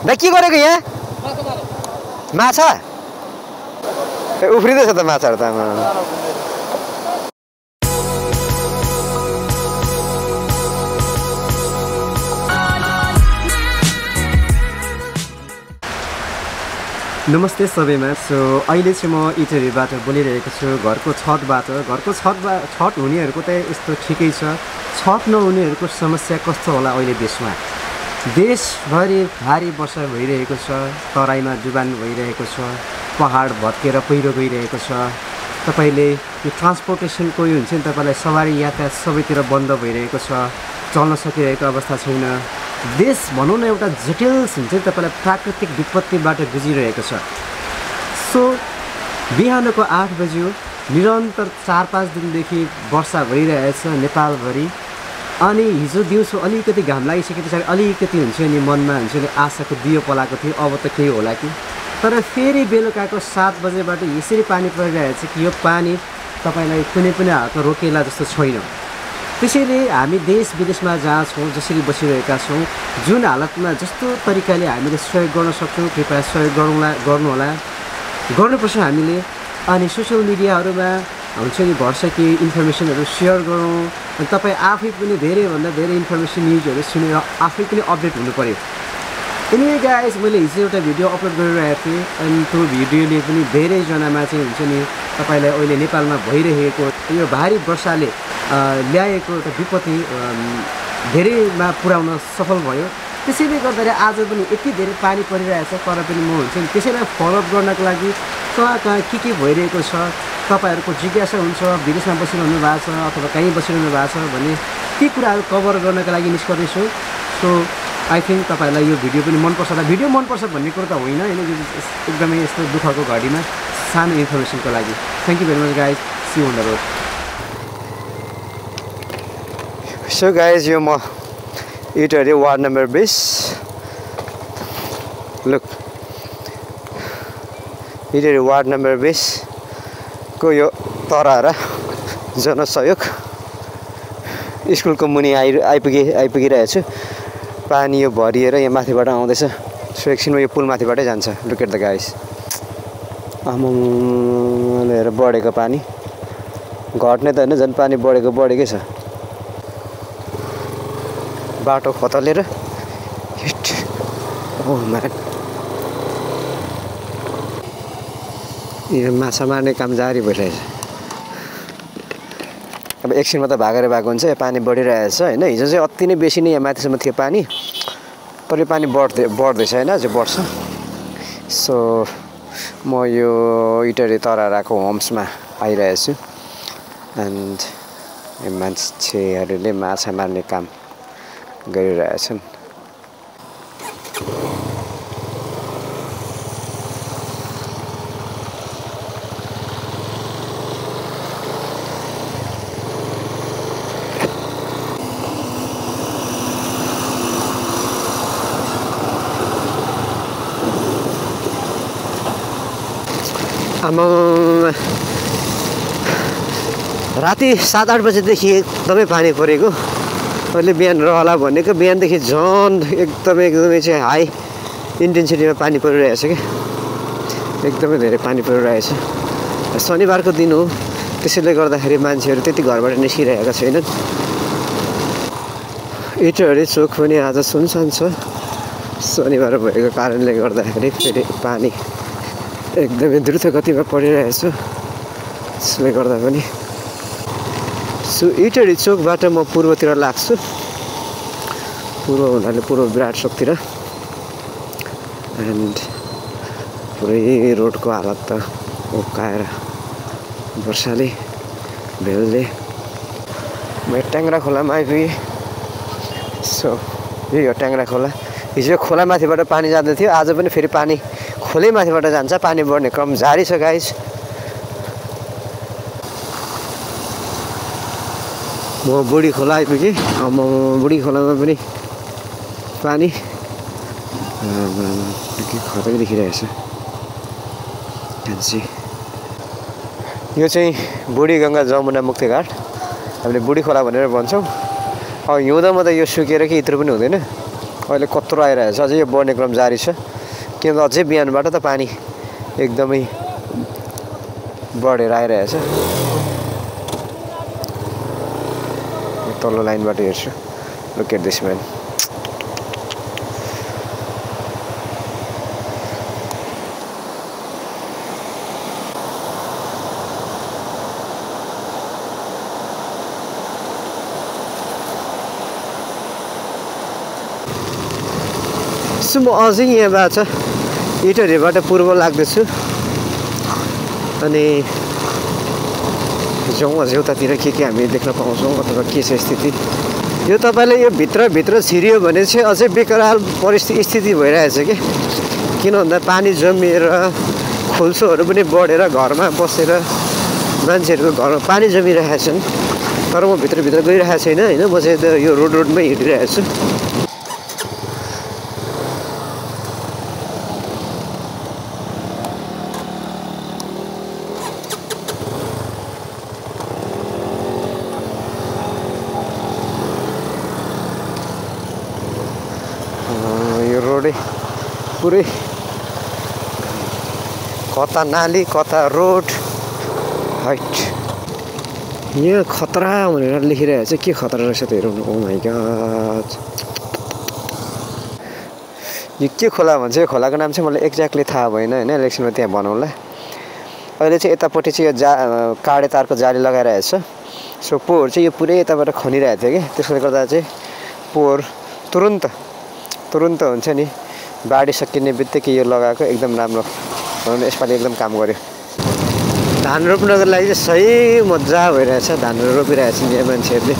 दाइ के गरेको यहाँ माछा उफ्रिँदैछ त माछाहरू त नमस्ते सबैमा। सो अहिले चाहिँ म इटहरीबाट बोलिरहेको छु, घरको छतबाट। घरको छत हुनेहरूको त यस्तो ठिकै छ, छत नहुनेहरूको समस्या कस्तो होला अहिले देशमा। देशभरि भारी वर्षा भइरहेको छ, तराईमा डुबान भइरहेको छ, पहाड भत्केर पहिरो गइरहेको छ। तपाईँले यो ट्रान्सपोर्टेसनको यो हुन्छ नि, तपाईँलाई सवारी यातायात सबैतिर बन्द भइरहेको छ, चल्न सकिरहेको अवस्था छैन। देश भनौँ न एउटा जटिल हुन्छ नि, तपाईँलाई प्राकृतिक विपत्तिबाट गुजिरहेको छ। सो बिहानको 8 बज्यो, निरन्तर 4-5 दिनदेखि वर्षा भइरहेछ नेपालभरि। अनि हिजो दिउँसो अलिकति घाम लागिसके पछाडि अलिकति हुन्छ नि मनमा हुन्छ नि आशाको दियो पलाएको थियो, अब त केही होला कि। तर फेरि बेलुकाको 7 बजेबाट यसरी पानी परिरहेछ कि यो पानी तपाईँलाई कुनै पनि हालतमा रोकेला जस्तो छैन। त्यसैले हामी देश विदेशमा जहाँ छौँ, जसरी बसिरहेका छौँ, जुन हालतमा जस्तो तरिकाले हामीले सहयोग गर्न सक्छौँ कृपया सहयोग गर्नुहोला, गर्नुपर्छ हामीले। अनि सोसियल मिडियाहरूमा हुन्छ नि भर्खर केही इन्फर्मेसनहरू सेयर गरौँ। अनि तपाईँ आफै पनि धेरैभन्दा धेरै इन्फर्मेसन न्युजहरू सुनेर आफै पनि अपडेट हुनु पऱ्यो। एनिवे गाइस, मैले हिजो एउटा भिडियो अपलोड गरिरहेको थिएँ अनि त्यो भिडियोले पनि धेरैजनामा चाहिँ हुन्छ नि तपाईँलाई अहिले नेपालमा भइरहेको यो भारी वर्षाले ल्याएको एउटा विपत्ति धेरैमा पुर्याउन सफल भयो। त्यसैले गर्दाखेरि आज पनि यति धेरै पानी परिरहेछ, तर पनि म हुन्छ नि त्यसैलाई फलोअप गर्नको लागि कहाँ के भइरहेको छ, तपाईँहरूको जिज्ञासा हुन्छ, विदेशमा बसिरहनु भएको छ अथवा कहीँ बसिरहनु भएको छ भने ती कुराहरू कभर गर्नको लागि निस्कँदैछु। सो आई थिङ्क तपाईँहरूलाई यो भिडियो पनि मनपर्छ होला। भिडियो मनपर्छ भन्ने कुरो त होइन, एकदमै यस्तो दुःखको घडीमा सानो इन्फर्मेसनको लागि। Thank you very much guys, see you on the road. So guys, यो म Itahari ward number 20 look Itahari ward number 20 को यो तरारा जनसहयोग स्कुलको मुनि आइपुगिरहेछु। पानी यो भरिएर यहाँ माथिबाट आउँदैछ। सो एकछिनमा यो पुल माथिबाटै जान्छ। लुक एट द गाइस, आमाम हेर बढेको पानी, घट्ने त होइन, झन् पानी बढेकै छ। बाटो खतलेर यो माछा मार्ने काम जारी भइरहेछ। अब एकछिनमा त भागेर भएको हुन्छ, यहाँ पानी बढिरहेछ होइन। हिजो चाहिँ अति नै बेसी नै यहाँ माथिसम्म थियो पानी, तर यो पानी बढ्दैछ होइन, अझै बढ्छ। सो म यो इटहरी तराराको होम्समा आइरहेछु एन्ड यो मान्छेहरूले माछा मार्ने काम गरिरहेछन्। राति 7-8 बजेदेखि एकदमै पानी परेको। अहिले बिहान रहला भनेको, बिहानदेखि झन् एकदमै चाहिँ हाई इन्टेन्सिटीमा पानी परिरहेछ कि, एकदमै धेरै पानी परिरहेछ। शनिबारको दिन हो, त्यसैले गर्दाखेरि मान्छेहरू त्यति घरबाट निस्किरहेका छैनन्। इटहरी चोक पनि आज सुनसान छ, शनिबार भएको कारणले गर्दाखेरि फेरि पानी एकदमै द्रुत गतिमा परिरहेछ। त्यसले गर्दा पनि सो इटहरी चोकबाट म पूर्वतिर लाग्छु, पूर्व हुनाले पूर्व विराट चोकतिर। एन्ड पुरै रोडको हालत त उक्काएर वर्षाले भेलले। म ट्याङ्ग्रा खोलामा आइपुगेँ। सो यो ट्याङ्ग्रा खोला, हिजो खोला माथिबाट पानी जाँदै थियो, आज पनि फेरि पानी खोलै माथिबाट जान्छ। पानी बढ्ने क्रम जारी छ गाइस। म बुढी खोला आइपुगेँ। बुढी खोलामा पनि पानी खतरै देखिरहेछ। यो चाहिँ बुढी गङ्गा जमुना मुक्ति घाट, हामीले बुढी खोला भनेर भन्छौँ। अब हिउँदोमा त यो सुकेर कि इत्रु पनि हुँदैन, अहिले कत्रो आइरहेछ अझै यो बढ्ने क्रम जारी छ किनभने अझै बिहानबाट त पानी एकदमै बढेर आइरहेछ तल्लो लाइनबाट हेर्छु लुक एट दिस म्यान म अझै यहाँबाट इटहरीबाट पूर्व लाग्दैछु अनि जाउँ अझै उतातिर के हामी देख्न पाउँछौँ अथवा के छ स्थिति यो तपाईँले यो भित्रभित्र छिरियो भने चाहिँ अझै बेकराल स्थिति भइरहेछ कि किन भन्दा पानी जमिएर खोल्सोहरू पनि बढेर घरमा बसेर मान्छेहरूको घरमा पानी जमिरहेका छन् तर म भित्रभित्र गइरहेको छैन होइन म चाहिँ यो रोडमै हिँडिरहेको छु पुरै कता नाली कता रोड हाइट यहाँ खतरा भनेर लेखिरहेको छ के खतरा रहेछ त हेरौँ ओ माइ गॉड यो के खोला भन्छ यो खोलाको नाम चाहिँ मलाई एक्ज्याक्टली थाहा भएन होइन इलेक्सनमा त्यहाँ बनाउँला अहिले चाहिँ यतापट्टि चाहिँ यो काडे तारको जाली लगाइरहेछ सो पोहोर चाहिँ यो पुरै यताबाट खनिरहेको थियो कि त्यसले गर्दा चाहिँ पोहोर तुरुन्त हुन्छ नि बाढी सकिने बित्तिकै यो लगाएको एकदम राम्रो यसपालि एकदम काम गर्यो धान रोप्नको लागि चाहिँ सही मजा भइरहेछ धान रोपिरहेछ यहाँ मान्छेहरूले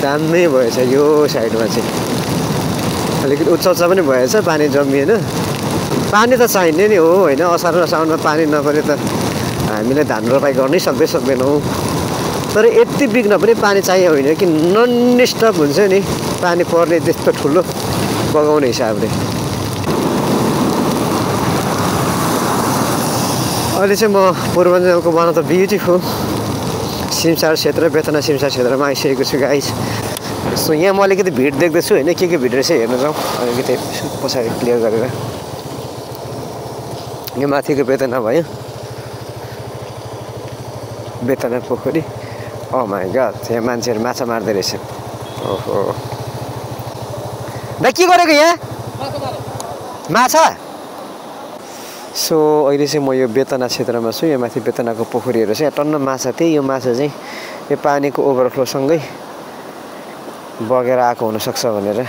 दामी भएछ यो साइडमा चाहिँ अलिकति उच्च पनि भएछ पानी जमिएन पानी त चाहिने नि हो होइन असार र साउनमा पानी नपरे त हामीले धान रोपाइ गर्नै सक्दैनौँ तर यति बिग्न पनि पानी चाहियो होइन कि नन स्टप हुन्छ नि पानी पर्ने त्यस्तो ठुलो बगाउने हिसाबले अहिले चाहिँ म पूर्वाञ्चलको वान अफ द ब्युटिफुल सिमसार क्षेत्र बेतना सिमसार क्षेत्रमा आइसकेको छु गाइस सो यहाँ म अलिकति भिड देख्दैछु होइन के भिड रहेछ हेर्न जाउँ अलिकति पछाडि क्लियर गरेर यो माथिको बेतना भयो बेतना पोखरी ओ माइ गॉड यहाँ मान्छेहरू माछा मार्दै रहेछ ओहो दा के गरेको यहाँ माछा सो अहिले चाहिँ म यो बेतना क्षेत्रमा छु यहाँ माथि बेतनाको पोखरीहरू छ यहाँ टन्न माछा थिए यो माछा चाहिँ यो पानीको ओभरफ्लोसँगै बगेर आएको हुनसक्छ भनेर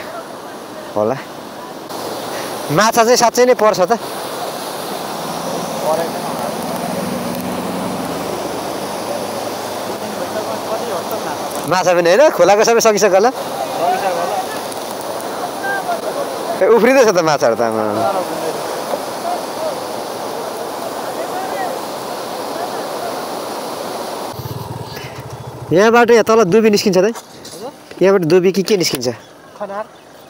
होला माछा चाहिँ साँच्चै नै पर्छ त माछा पनि होइन खोलाको सबै सकिसक्यो होला उफ्रिँदैछ त माछाहरू त यहाँबाट यहाँ तल दुबी निस्किन्छ त यहाँबाट दुबी के निस्किन्छ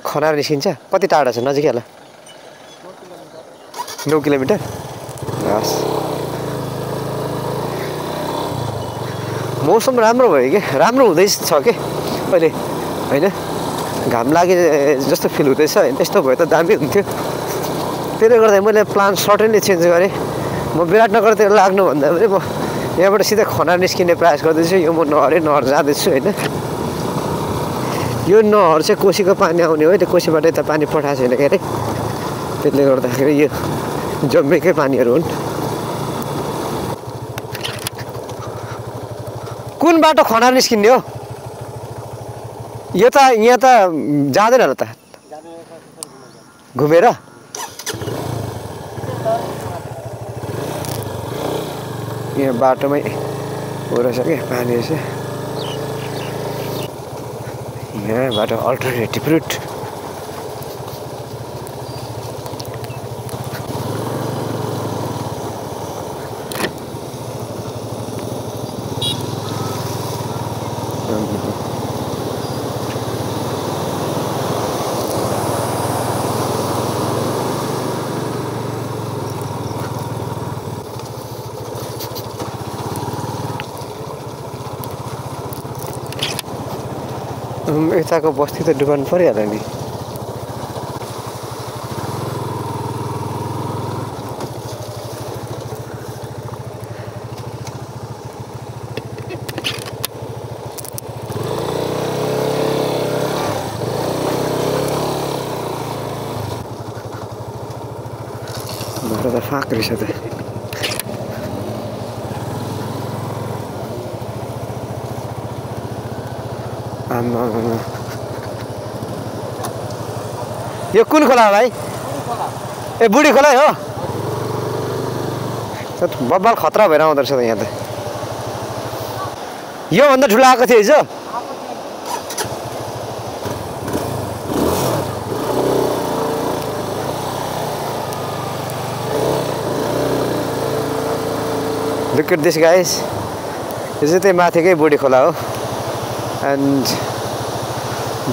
खनार निस्किन्छ कति टाढा छ नजिकै होला 9 किलोमिटर हस् मौसम राम्रो भयो कि राम्रो हुँदैछ कि अहिले होइन घाम लागे जस्तो फिल हुँदैछ यस्तो भयो त दामी हुन्थ्यो त्यसले गर्दा मैले प्लान सर्टेनली चेन्ज गरेँ म विराटनगरतिर लाग्नुभन्दा पनि म यहाँबाट सिधै खनार निस्किने प्रयास गर्दैछु यो म नहर जाँदैछु होइन यो नहर चाहिँ कोसीको पानी आउने हो त्यो कोसीबाट यता पानी पठाएको छैन के अरे त्यसले गर्दाखेरि यो जम्मेकै पानीहरू हुन् कुन बाटो खनार निस्किने हो यो त यहाँ त जाँदैन होला त घुमेर यहाँ बाटोमै हो रहेछ क्या पानी रहेछ यहाँबाट अल्टरनेटिभ रुट यताको बस्ती त डुबाउनु परिहाल्यो नि त फाक रहेछ त आम्मा यो कुन खोला हो भाइ ए बुढी खोला हो बब्बाल खतरा भएर आउँदो रहेछ त यहाँ त योभन्दा ठुलो आएको थियो हिजो Look at this guys. यो चाहिँ त्यही माथिकै बुढी खोला हो एन्ड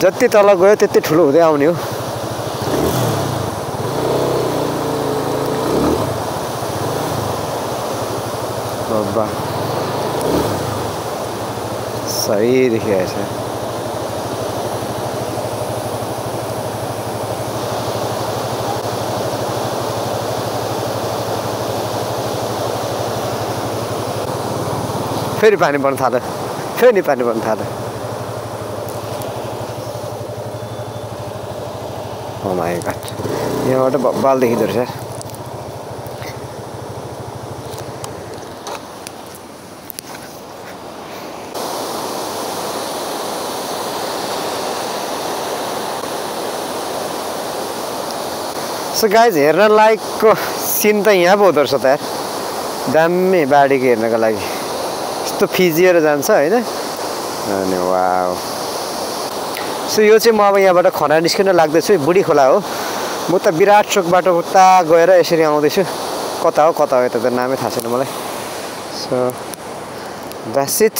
जति तल गयो त्यति ठुलो हुँदै आउने हो बाबा सही देखिरहेछ फेरि पानी पर्न थाल्यो फेरि पानी पर्न थाल्यो ओ माय गॉड यहाँबाट बब्बाल देखिँदो रहेछ सो गाइज हेर्न लायकको सिन त यहाँ पो हुँदो रहेछ त यार दामी बाढीको हेर्नको लागि यस्तो फिजिएर जान्छ होइन अनि वाउ सो यो चाहिँ म अब यहाँबाट खना निस्किन लाग्दैछु बुढी खोला हो म त विराट चोकबाट उता गएर यसरी आउँदैछु कता हो यता त नामै थाहा छैन मलाई सो द्याट्स इट